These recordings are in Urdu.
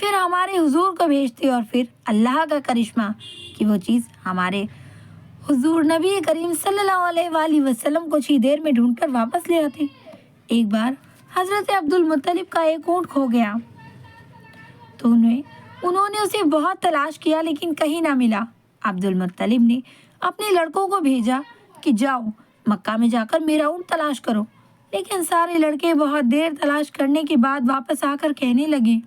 پھر ہمارے حضور کو بھیجتے اور پھر اللہ کا کرشمہ کہ وہ چیز ہمارے حضور نبی کریم صلی اللہ علیہ وآلہ وسلم کو کچھ ہی دیر میں ڈھونڈ کر واپس لے آتے۔ ایک بار حضرت عبد المطلب کا ایک اونٹ کھو گیا تو انہوں نے اسے بہت تلاش کیا لیکن کہیں نہ ملا۔ عبد المطلب نے اپنے لڑکوں کو بھیجا کہ جاؤ مکہ میں جا کر میرا اونٹ تلاش کرو، لیکن سارے لڑکے بہت دیر تلاش کرنے کے بعد واپس آ کر کہنے لگے،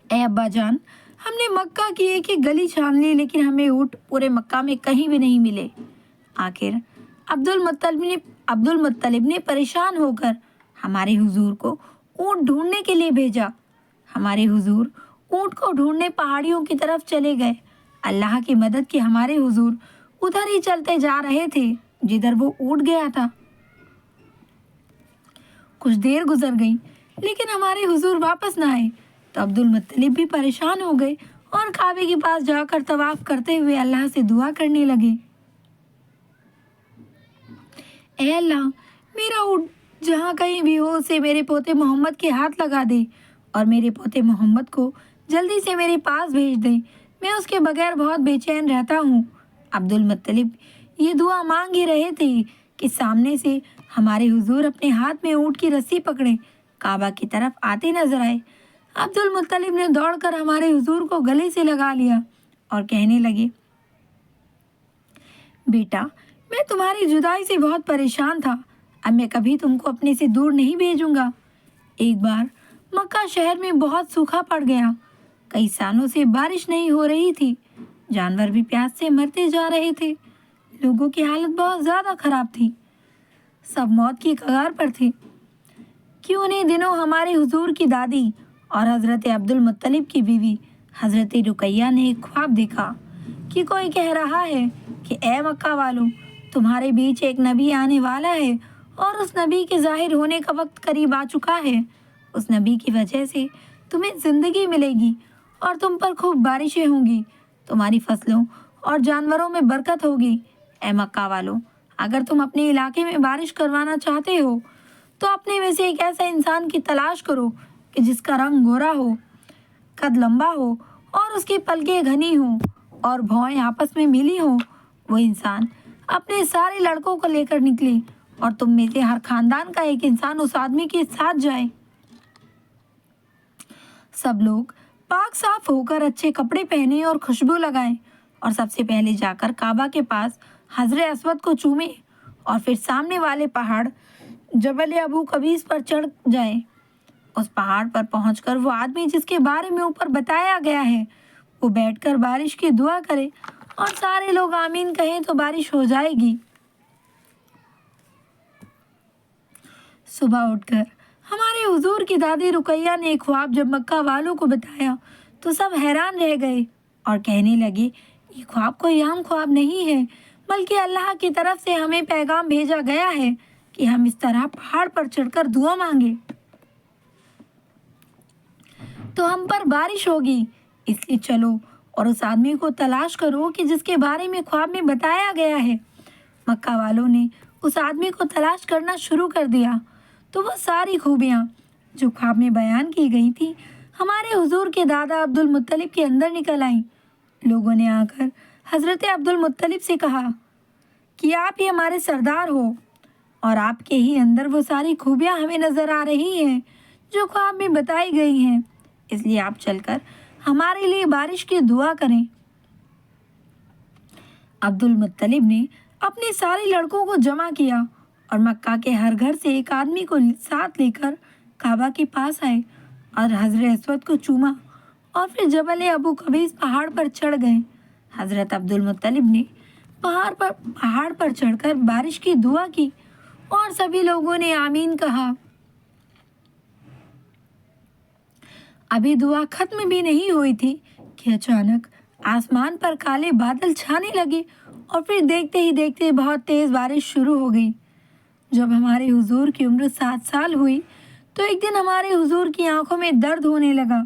اے ابا جان، ہم نے مکہ کی ایک ایک گلی چھان لی لیکن ہمیں اونٹ پورے مکہ میں کہیں بھی نہیں ملے۔ آخر عبد المطلب نے پریشان ہو کر ہمارے حضور کو اونٹ ڈھونڈنے کے لیے بھیجا۔ ہمارے حضور اونٹ کو ڈھونڈنے پہاڑیوں کی طرف چلے گئے۔ اللہ کی مدد کے ہمارے حضور ادھر ہی چلتے جا رہے تھے جدھر وہ اونٹ گیا تھا۔ کچھ دیر گزر گئی لیکن ہمارے حضور واپس نہ آئے تو عبد المطلب بھی پریشان ہو گئے اور کعبے کے پاس جا کر طواف کرتے ہوئے اللہ سے دعا کرنے لگے، اے اللہ، میرا اونٹ جہاں کہیں بھی ہو اسے میرے پوتے محمد کے ہاتھ لگا دے اور میرے پوتے محمد کو جلدی سے میرے پاس بھیج دے، میں اس کے بغیر بہت بے چین رہتا ہوں۔ عبد المطلب یہ دعا مانگ ہی رہے تھے کہ سامنے سے ہمارے حضور اپنے ہاتھ میں اونٹ کی رسی پکڑے کعبہ کی طرف آتے نظر آئے۔ عبد المطلب نے دوڑ کر ہمارے حضور کو گلے سے لگا لیا اور کہنے لگے، بیٹا، میں تمہاری جدائی سے بہت پریشان تھا، اب میں کبھی تم کو اپنے سے دور نہیں بھیجوں گا۔ ایک بار مکہ شہر میں بہت سوکھا پڑ گیا، کئی سالوں سے بارش نہیں ہو رہی تھی، جانور بھی پیاس سے مرتے جا رہے تھے، لوگوں کی حالت بہت زیادہ خراب تھی، سب موت کی کگار پر تھے کہ انہیں دنوں ہمارے حضور کی دادی اور حضرت عبد المطلب کی بیوی حضرت رقیہ نے ایک خواب دیکھا کہ کوئی کہہ رہا ہے کہ اے مکہ والوں، تمہارے بیچ ایک نبی آنے والا ہے اور اس نبی کے ظاہر ہونے کا وقت قریب آ چکا ہے، اس نبی کی وجہ سے تمہیں زندگی ملے گی اور تم پر خوب بارشیں ہوں گی، تمہاری فصلوں اور جانوروں میں برکت ہوگی۔ اے مکہ والوں، اگر تم اپنے علاقے میں بارش کروانا چاہتے ہو تو اپنے میں سے ایک ایسا انسان کی تلاش کرو کہ جس کا رنگ گورا ہو، قد لمبا ہو اور اس کی پلکیں گھنی ہوں اور بھویں آپس میں ملی ہوں۔ وہ انسان اپنے سارے لڑکوں کو لے کر نکلے اور تم میں سے ہر خاندان کا ایک انسان اس آدمی کے ساتھ جائے۔ سب لوگ پاک صاف ہو کر اچھے کپڑے پہنے اور خوشبو لگائیں اور سب سے پہلے جا کر کعبہ کے پاس حجر اسود کو چومیں اور پھر سامنے والے پہاڑ جبل ابو قبیس پر چڑھ جائیں۔ اس پہاڑ پر پہنچ کر وہ آدمی جس کے بارے میں اوپر بتایا گیا ہے وہ بیٹھ کر بارش کی دعا کرے اور سارے لوگ آمین کہیں تو بارش ہو جائے گی۔ صبح اٹھ کر ہمارے حضور کی دادی رقیہ نے ایک خواب جب مکہ والوں کو بتایا تو سب حیران رہ گئے اور کہنے لگے، یہ خواب کوئی عام خواب نہیں ہے بلکہ اللہ کی طرف سے ہمیں پیغام بھیجا گیا ہے کہ ہم اس طرح پہاڑ پر چڑھ کر دعا مانگے تو ہم پر بارش ہوگی، اس لیے چلو اور اس آدمی کو تلاش کرو کہ جس کے بارے میں خواب میں بتایا گیا ہے۔ مکہ والوں نے اس آدمی کو تلاش کرنا شروع کر دیا تو وہ ساری خوبیاں جو خواب میں بیان کی گئی تھی ہمارے حضور کے دادا عبد المطلب کے اندر نکل آئیں۔ لوگوں نے آ کر حضرت عبد المطلب سے کہا کہ آپ ہی ہمارے سردار ہو اور آپ کے ہی اندر وہ ساری خوبیاں ہمیں نظر آ رہی ہیں جو خواب میں بتائی گئی ہیں، اس لیے آپ چل کر ہمارے لیے بارش کی دعا کریں۔ عبد المطلب نے اپنے سارے لڑکوں کو جمع کیا اور مکہ کے ہر گھر سے ایک آدمی کو ساتھ لے کر کعبہ کے پاس آئے اور حجر اسود کو چوما اور پھر جبل ابو قبیس پہاڑ پر چڑھ گئے۔ حضرت عبد المطلب نے پہاڑ پر چڑھ کر بارش کی دعا کی اور سبھی لوگوں نے آمین کہا۔ ابھی دعا ختم بھی نہیں ہوئی تھی کہ اچانک آسمان پر کالے بادل چھانے لگے اور پھر دیکھتے ہی دیکھتے بہت تیز بارش شروع ہو گئی۔ جب ہمارے حضور کی عمر 7 سال ہوئی تو ایک دن ہمارے حضور کی آنکھوں میں درد ہونے لگا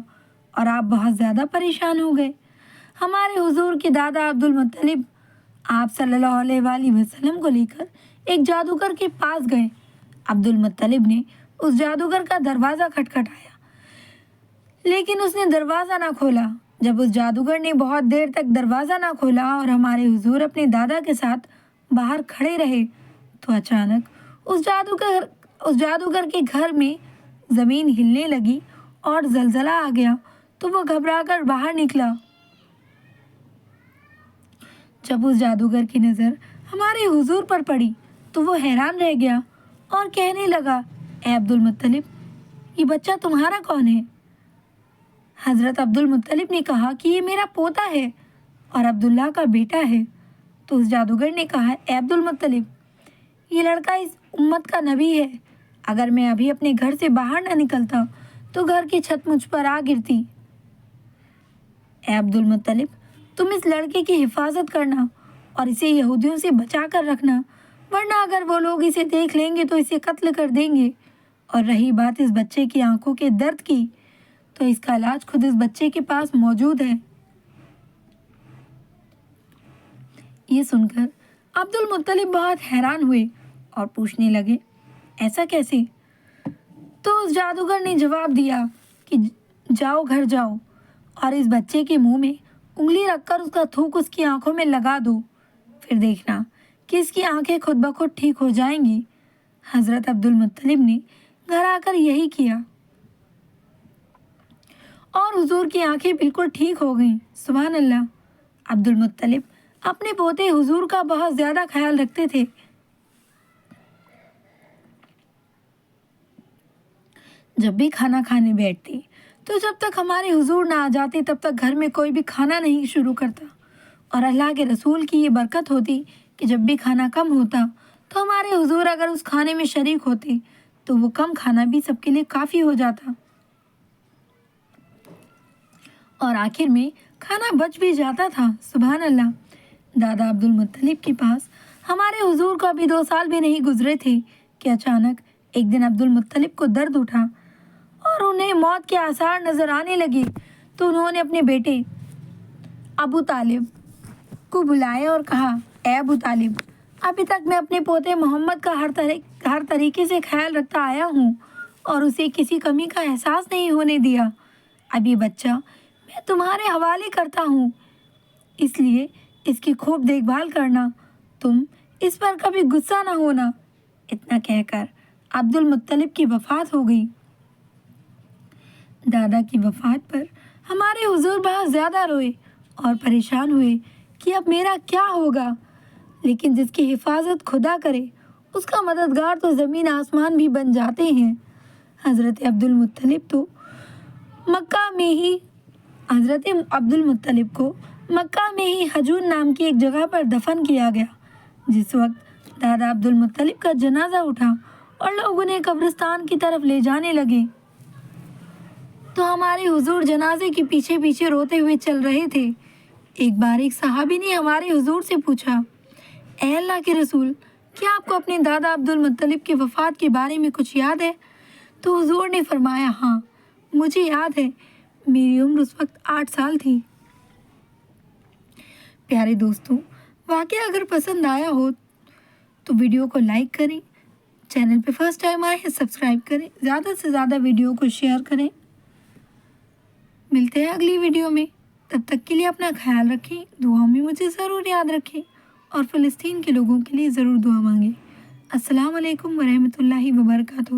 اور آپ بہت زیادہ پریشان ہو گئے۔ ہمارے حضور کے دادا عبد المطلب آپ صلی اللہ علیہ وآلہ وسلم کو لے کر ایک جادوگر کے پاس گئے۔ عبد المطلب نے اس جادوگر کا دروازہ کھٹکھٹایا لیکن اس نے دروازہ نہ کھولا۔ جب اس جادوگر نے بہت دیر تک دروازہ نہ کھولا اور ہمارے حضور اپنے دادا کے ساتھ باہر کھڑے رہے تو اچانک اس جادوگر کے گھر میں زمین ہلنے لگی اور زلزلہ آ گیا تو وہ گھبرا کر باہر نکلا۔ جب اس جادوگر کی نظر ہمارے حضور پر پڑی تو وہ حیران رہ گیا اور کہنے لگا، اے عبد المطلب، یہ بچہ تمہارا کون ہے؟ حضرت عبد المطلب نے کہا کہ یہ میرا پوتا ہے اور عبداللہ کا بیٹا ہے۔ تو اس جادوگر نے کہا، اے عبد المطلب، یہ لڑکا اس امت کا نبی ہے۔ اگر میں ابھی اپنے گھر سے باہر نہ نکلتا تو گھر کی چھت مجھ پر آ گرتی۔ اے عبد المطلب، تم اس لڑکے کی حفاظت کرنا اور اسے یہودیوں سے بچا کر رکھنا، ورنہ اگر وہ لوگ اسے دیکھ لیں گے تو اسے قتل کر دیں گے۔ اور رہی بات اس بچے کی آنکھوں کے درد کی، تو اس کا علاج خود اس بچے کے پاس موجود ہے۔ یہ سن کر عبد المطلب بہت حیران ہوئے اور پوچھنے لگے، ایسا کیسے؟ تو اس جادوگر نے جواب دیا کہ جاؤ گھر جاؤ اور اس بچے کے منہ میں انگلی رکھ کر اس کا تھوک اس کی آنکھوں میں لگا دو، پھر دیکھنا کہ اس کی آنکھیں خود بخود ٹھیک ہو جائیں گی۔ حضرت عبد المطلب نے گھر آ کر یہی کیا اور حضور کی آنکھیں بالکل ٹھیک ہو گئیں۔ سبحان اللہ۔ عبد المطلب اپنے پوتے حضور کا بہت زیادہ خیال رکھتے تھے۔ جب بھی کھانا کھانے بیٹھتے تو جب تک ہمارے حضور نہ آ جاتے تب تک گھر میں کوئی بھی کھانا نہیں شروع کرتا، اور اللہ کے رسول کی یہ برکت ہوتی کہ جب بھی کھانا کم ہوتا تو ہمارے حضور اگر اس کھانے میں شریک ہوتے تو وہ کم کھانا بھی سب کے لیے کافی ہو جاتا اور آخر میں کھانا بچ بھی جاتا تھا۔ سبحان اللہ۔ دادا عبد المطلب کے پاس ہمارے حضور کو ابھی 2 سال بھی نہیں گزرے تھے کہ اچانک ایک دن عبد المطلب کو درد اٹھا اور انہیں موت کے آثار نظر آنے لگے، تو انہوں نے اپنے بیٹے ابو طالب کو بلایا اور کہا، اے ابو طالب، ابھی تک میں اپنے پوتے محمد کا ہر طریقے سے خیال رکھتا آیا ہوں اور اسے کسی کمی کا احساس نہیں ہونے دیا۔ اب یہ بچہ میں تمہارے حوالے کرتا ہوں، اس لیے اس کی خوب دیکھ بھال کرنا، تم اس پر کبھی غصہ نہ ہونا۔ اتنا کہہ کر عبد المطلب کی وفات ہو گئی۔ دادا کی وفات پر ہمارے حضور بہت زیادہ روئے اور پریشان ہوئے کہ اب میرا کیا ہوگا، لیکن جس کی حفاظت خدا کرے اس کا مددگار تو زمین آسمان بھی بن جاتے ہیں۔ حضرت عبد المطلب کو مکہ میں ہی حجون نام کی ایک جگہ پر دفن کیا گیا۔ جس وقت دادا عبد المطلب کا جنازہ اٹھا اور لوگ انہیں قبرستان کی طرف لے جانے لگے تو ہمارے حضور جنازے کے پیچھے پیچھے روتے ہوئے چل رہے تھے۔ ایک بار ایک صحابی نے ہمارے حضور سے پوچھا، اے اللہ کے رسول، کیا آپ کو اپنے دادا عبد المطلب کی وفات کے بارے میں کچھ یاد ہے؟ تو حضور نے فرمایا، ہاں مجھے یاد ہے، میری عمر اس وقت 8 سال تھی۔ پیارے دوستوں، واقعہ اگر پسند آیا ہو تو ویڈیو کو لائک کریں، چینل پہ فرسٹ ٹائم آئے ہیں سبسکرائب کریں، زیادہ سے زیادہ ویڈیو کو شیئر کریں۔ ملتے ہیں اگلی ویڈیو میں، تب تک کے لیے اپنا خیال رکھیں، دعاؤں میں مجھے ضرور یاد رکھیں اور فلسطین کے لوگوں کے لیے ضرور دعا مانگیں۔ السلام علیکم ورحمۃ اللہ وبرکاتہ۔